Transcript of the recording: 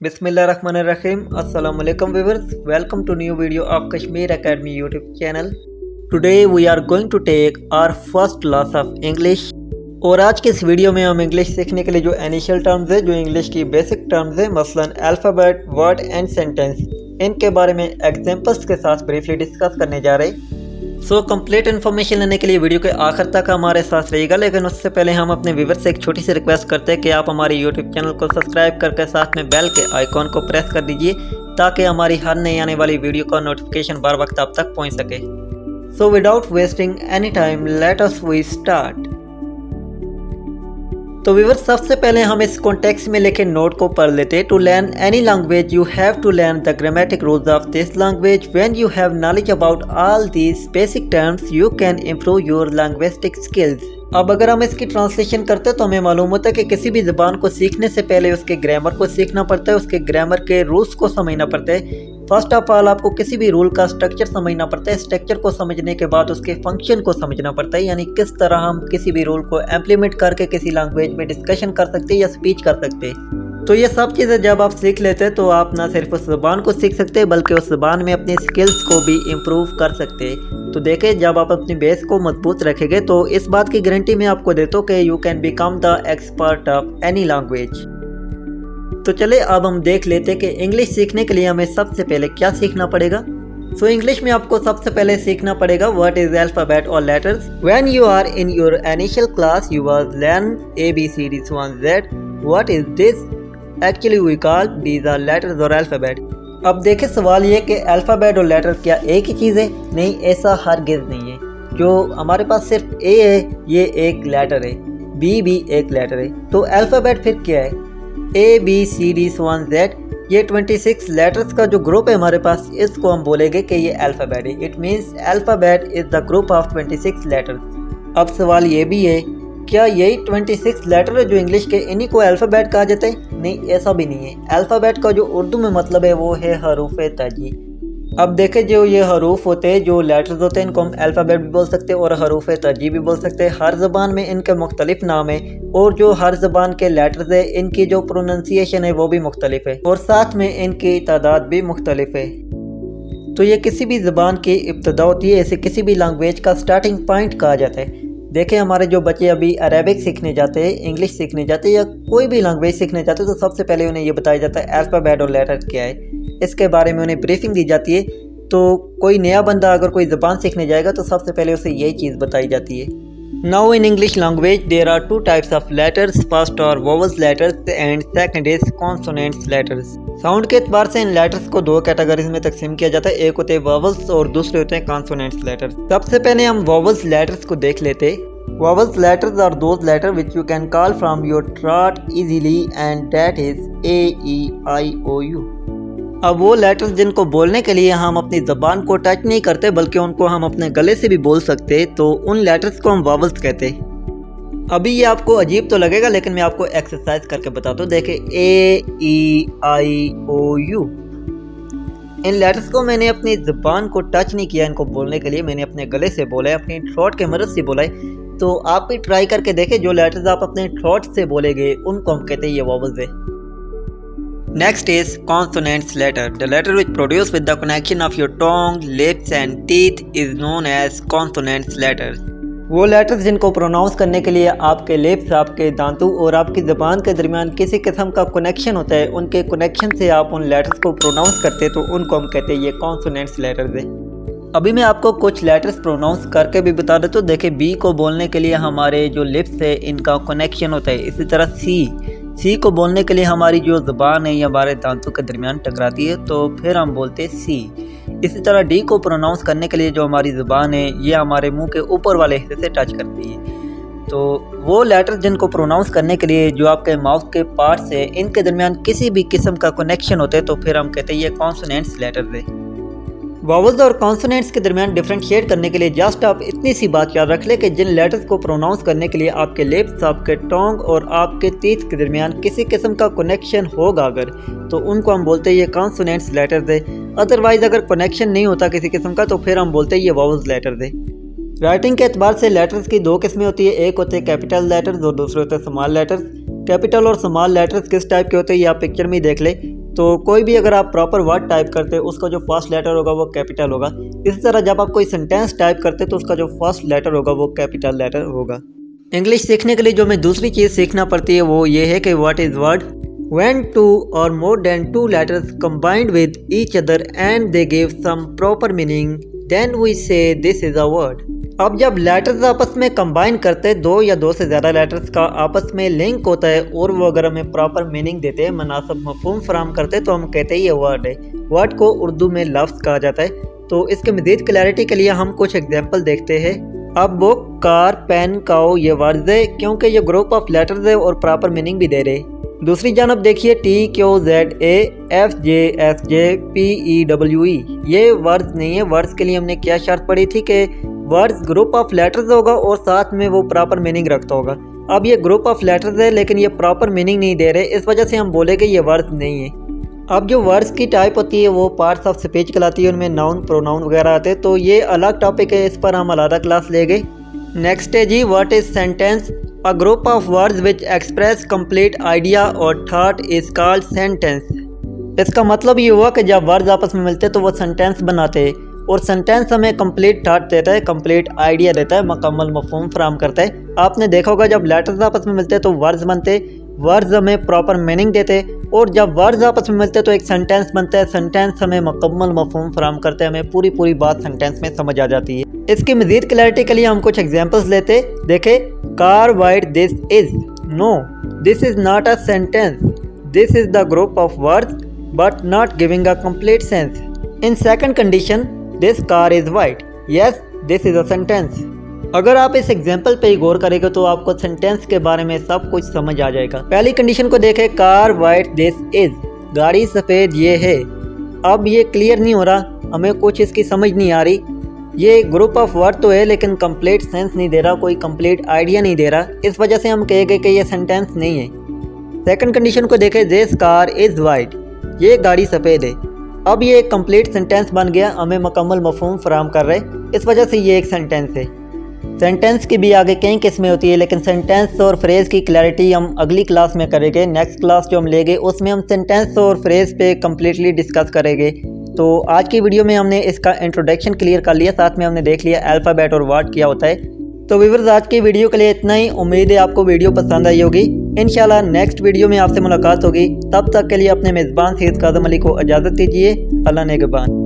Bismillahirrahmanirrahim. Assalamu alaikum viewers. Welcome to new video of Kashmir Academy YouTube channel. Today we are going to take our first class of English. और आज के इस video में हम English सीखने के लिए जो इनिशियल टर्म्स है, जो इंग्लिश की बेसिक टर्म्स है, मसलन अल्फ़ाबेट, वर्ड एंड सेंटेंस, इनके बारे में एग्जांपल्स के साथ ब्रीफली डिस्कस करने जा रहे हैं। सो कंप्लीट इन्फॉर्मेशन लेने के लिए वीडियो के आखिर तक हमारे साथ रहिएगा। लेकिन उससे पहले हम अपने व्यूअर्स से एक छोटी सी रिक्वेस्ट करते हैं कि आप हमारे यूट्यूब चैनल को सब्सक्राइब करके साथ में बेल के आइकॉन को प्रेस कर दीजिए ताकि हमारी हर नई आने वाली वीडियो का नोटिफिकेशन बार वक्त आप तक पहुंच सके। So without wasting any time let us we start. तो व्यूअर्स, सबसे पहले हम इस कॉन्टेक्स्ट में लिखे नोट को पढ़ लेते हैं। To learn any language you have to learn the grammatic rules of this language. When you have knowledge about all these basic terms you can improve your linguistic skills. अब अगर हम इसकी ट्रांसलेशन करते हैं तो हमें मालूम होता है कि किसी भी ज़बान को सीखने से पहले उसके ग्रामर को सीखना पड़ता है, उसके ग्रामर के रूल्स को समझना पड़ता है। फर्स्ट ऑफ ऑल आपको किसी भी रूल का स्ट्रक्चर समझना पड़ता है। स्ट्रक्चर को समझने के बाद उसके फंक्शन को समझना पड़ता है, यानी किस तरह हम किसी भी रूल को इम्प्लीमेंट करके किसी लैंग्वेज में डिस्कशन कर सकते हैं या स्पीच कर सकते हैं। तो ये सब चीज़ें जब आप सीख लेते हैं तो आप ना सिर्फ उस ज़बान को सीख सकते हैं बल्कि उस ज़बान में अपनी स्किल्स को भी इम्प्रूव कर सकते हैं। तो देखें, जब आप अपनी बेस को मजबूत रखेंगे तो इस बात की गारंटी मैं आपको देता हूँ कि you can become the expert of any language. तो चले अब हम देख लेते हैं कि इंग्लिश सीखने के लिए हमें सबसे पहले क्या सीखना पड़ेगा। सो इंग्लिश में आपको सबसे पहले सीखना पड़ेगा व्हाट इज अल्फाबेट और letters. When you are in your initial class you was learn ABCD so on Z. What is this? Actually we call these are letters और अल्फाबेट। अब देखें, सवाल ये कि अल्फाबेट और लेटर क्या एक ही चीज़ है? नहीं, ऐसा हरगिज़ नहीं है। जो हमारे पास सिर्फ A है ये एक लेटर है, B भी एक लेटर है, तो अल्फाबेट फिर क्या है? ABCD so on Z, ये 26 लेटर्स का जो ग्रुप है हमारे पास, इसको हम बोलेंगे कि ये अल्फ़ाबेट है। It means alphabet is the group of 26 letters. अब सवाल ये भी है, क्या यही 26 लेटर है जो इंग्लिश के, इन्हीं को अल्फ़ाबेट कहा जाता है? नहीं, ऐसा भी नहीं है। अल्फ़ाबेट का जो उर्दू में मतलब है वो है हरूफ तजी। अब देखें, जो ये हरूफ होते हैं, जो लेटर्स होते हैं, इनको हम अल्फ़ाबेट भी बोल सकते हैं और हरूफ तजी भी बोल सकते हैं। हर ज़बान में इनके मुख्तलिफ नाम है और जो हर ज़बान के लेटर्स है इनकी जो प्रोनंसिएशन है वो भी मुख्तलिफ है और साथ में इनकी तादाद भी मुख्तलिफ है। तो ये किसी भी ज़बान की इब्तदा होती है, ऐसे किसी भी लैंग्वेज का स्टार्टिंग पॉइंट कहा जाता है। देखें, हमारे जो बच्चे अभी अरेबिक सीखने जाते हैं, इंग्लिश सीखने जाते हैं या कोई भी लैंग्वेज सीखने जाते हैं, तो सबसे पहले उन्हें ये बताया जाता है अल्फ़ाबेट और लेटर क्या है, इसके बारे में उन्हें ब्रीफिंग दी जाती है। तो कोई नया बंदा अगर कोई ज़बान सीखने जाएगा तो सबसे पहले उसे यही चीज़ बताई जाती है। Now in English language there are two types of letters. First are vowels letters and second is consonants letters. Sound के एतबार से इन लेटर्स को दो कैटेगरीज में तकसीम किया जाता है, एक होते हैं वोवल्स और दूसरे होते हैं कॉन्सोनेंट्स लेटर्स। सबसे पहले हम वोवल्स लेटर्स को देख लेते हैं। Vowels letters are those letters which you can call from your throat easily and that is A, E, I, O, U. अब वो लेटर्स जिनको बोलने के लिए हम अपनी ज़बान को टच नहीं करते बल्कि उनको हम अपने गले से भी बोल सकते, तो उन लेटर्स को हम वावल्स कहते हैं। अभी ये आपको अजीब तो लगेगा लेकिन मैं आपको एक्सरसाइज करके बताता हूँ। देखें, A, E, I, O, U, in letters को मैंने अपनी ज़बान को टच नहीं किया इनको बोलने के लिए, मैंने अपने गले से बोला है, अपनी थ्रोट के मदद से बोला है। तो आप भी ट्राई करके देखें, जो लेटर्स आप अपने थ्रोट से बोलेंगे उनको हम कहते हैं ये वोवल्स है। Next is consonants letter. The letter which produce with the connection of your tongue, lips and teeth is known as consonants letters. वो लेटर्स जिनको प्रोनाउंस करने के लिए आपके लिप्स, आपके दांतों और आपकी ज़बान के दरमियान किसी किस्म का कनेक्शन होता है, उनके कनेक्शन से आप उन लेटर्स को प्रोनाउंस करते हैं, तो उनको हम कहते हैं ये कॉन्सोनेंट्स लेटर्स है। अभी मैं आपको कुछ लेटर्स प्रोनाउंस करके भी बता देता हूँ। देखिए, बी को बोलने के लिए हमारे जो लिप्स है इनका कनेक्शन होता है। इसी तरह सी को बोलने के लिए हमारी जो ज़बान है या हमारे दांतों के दरमियान टकराती है, तो फिर हम बोलते हैं सी। इसी तरह डी को प्रोनाउंस करने के लिए जो हमारी ज़बान है ये हमारे मुंह के ऊपर वाले हिस्से से टच करती है। तो वो लेटर्स जिनको प्रोनाउंस करने के लिए जो आपके माउथ के पार्ट्स है इनके दरमियान किसी भी किस्म का कनेक्शन होता है, तो फिर हम कहते हैं ये कॉन्सोनेंट्स लेटर्स है। वोवल्स और कॉन्सोनेंट्स के दरमियान डिफरेंशिएट करने के लिए जस्ट आप इतनी सी बात याद रख लें कि जिन लेटर्स को प्रोनाउंस करने के लिए आपके लिप्स, आपके टोंग और आपके टीथ के दरमियान किसी किस्म का कनेक्शन होगा अगर, तो उनको हम बोलते हैं ये कॉन्सोनेंट्स लेटर्स है। अदरवाइज अगर कनेक्शन नहीं होता किसी किस्म का तो फिर हम बोलते हैं ये वोवल्स लेटर्स है। राइटिंग के एतबार से लेटर्स की दो किस्में होती है, एक होते हैं कैपिटल लेटर्स और दूसरे होते हैं स्मॉल लेटर्स। कैपिटल और स्मॉल लेटर्स किस टाइप के होते हैं ये आप पिक्चर में ही देख ले। तो कोई भी अगर आप प्रॉपर वर्ड टाइप करते उसका जो फर्स्ट लेटर होगा वो कैपिटल होगा। इसी तरह जब आप कोई सेंटेंस टाइप करते तो उसका जो फर्स्ट लेटर होगा वो कैपिटल लेटर होगा। इंग्लिश सीखने के लिए जो हमें दूसरी चीज़ सीखना पड़ती है वो ये है कि what is word. When two or more than two letters combined with each other and they give some proper meaning, then we say this is a word. अब जब लेटर्स आपस में कंबाइन करते हैं, दो या दो से ज़्यादा लेटर्स का आपस में लिंक होता है और वो अगर हमें प्रॉपर मीनिंग देते हैं, मुनासिब मफहूम फराहम करते हैं, तो हम कहते हैं ये वर्ड है। वर्ड को उर्दू में लफ्ज़ कहा जाता है। तो इसके मज़ीद क्लैरिटी के लिए हम कुछ एग्जाम्पल देखते हैं। अब बुक, कार, पेन, काउ ये वर्ड्स है क्योंकि ये ग्रुप ऑफ लेटर्स है और प्रॉपर मीनिंग भी दे रहे। दूसरी जानब देखिए TQZAFJSJPEWE ये वर्ड्स नहीं है। वर्ड्स के लिए हमने क्या शर्त पड़ी थी कि वर्ड्स ग्रुप ऑफ लेटर्स होगा और साथ में वो प्रॉपर मीनिंग रखता होगा। अब ये ग्रुप ऑफ लेटर्स है लेकिन ये प्रॉपर मीनिंग नहीं दे रहे, इस वजह से हम बोलेंगे ये वर्ड्स नहीं है। अब जो वर्ड्स की टाइप होती है वो पार्ट्स ऑफ स्पीच कहलाती है, उनमें नाउन, प्रोनाउन वगैरह आते हैं, तो ये अलग टॉपिक है, इस पर हम अलग क्लास लेंगे। नेक्स्ट है जी what is sentence. A group of words which express complete idea or thought is called sentence. इसका मतलब ये हुआ कि जब वर्ड्स आपस में मिलते हैं तो वो सेंटेंस बनाते हैं और सेंटेंस हमें कंप्लीट थॉट देता है, कंप्लीट आइडिया देता है, मुकम्मल मफहूम फराहम करता है। आपने देखा होगा जब लेटर्स आपस में मिलते हैं तो वर्ड्स बनते, वर्ड्स हमें प्रॉपर मीनिंग देते और जब वर्ड्स आपस में मिलते हैं तो एक सेंटेंस बनता है। सेंटेंस हमें मुकम्मल मफहूम फराहम करते हैं, हमें पूरी बात सेंटेंस में समझ आ जाती है। इसकी मज़ीद क्लैरिटी के लिए हम कुछ एग्जांपल्स लेते। देखे, car white this is, no this is not a sentence, this is the group of words but not giving a complete sense. In second condition this car is white, yes this is a sentence. अगर आप इस example पे ही गौर करेंगे तो आपको sentence के बारे में सब कुछ समझ आ जाएगा। पहली कंडीशन को देखें, कार वाइट दिस इज, गाड़ी सफ़ेद ये है। अब ये क्लियर नहीं हो रहा, हमें कुछ इसकी समझ नहीं आ रही। ये ग्रुप ऑफ वर्ड तो है लेकिन कंप्लीट सेंस नहीं दे रहा, कोई कंप्लीट आइडिया नहीं दे रहा, इस वजह से हम कहेंगे कि ये सेंटेंस नहीं है। सेकंड कंडीशन को देखें, दिस कार इज़ वाइट, ये गाड़ी सफ़ेद है। अब ये एक कंप्लीट सेंटेंस बन गया, हमें मुकम्मल मफहूम फराहम कर रहे, इस वजह से ये एक सेंटेंस है। सेंटेंस की भी आगे कई किस्में होती है लेकिन सेंटेंस और फ्रेज़ की क्लैरिटी हम अगली क्लास में करेंगे। नेक्स्ट क्लास जो हम लेंगे उसमें हम सेंटेंस और फ्रेज़ पे कम्प्लीटली डिस्कस करेंगे। तो आज की वीडियो में हमने इसका इंट्रोडक्शन क्लियर कर लिया, साथ में हमने देख लिया अल्फ़ाबेट और वर्ड क्या होता है। तो व्यूअर्स आज की वीडियो के लिए इतना ही। उम्मीद है आपको वीडियो पसंद आई होगी। इंशाल्लाह नेक्स्ट वीडियो में आपसे मुलाकात होगी। तब तक के लिए अपने मेज़बान सैयद काज़म अली को इजाज़त दीजिए। अल्लाह नेगहबान।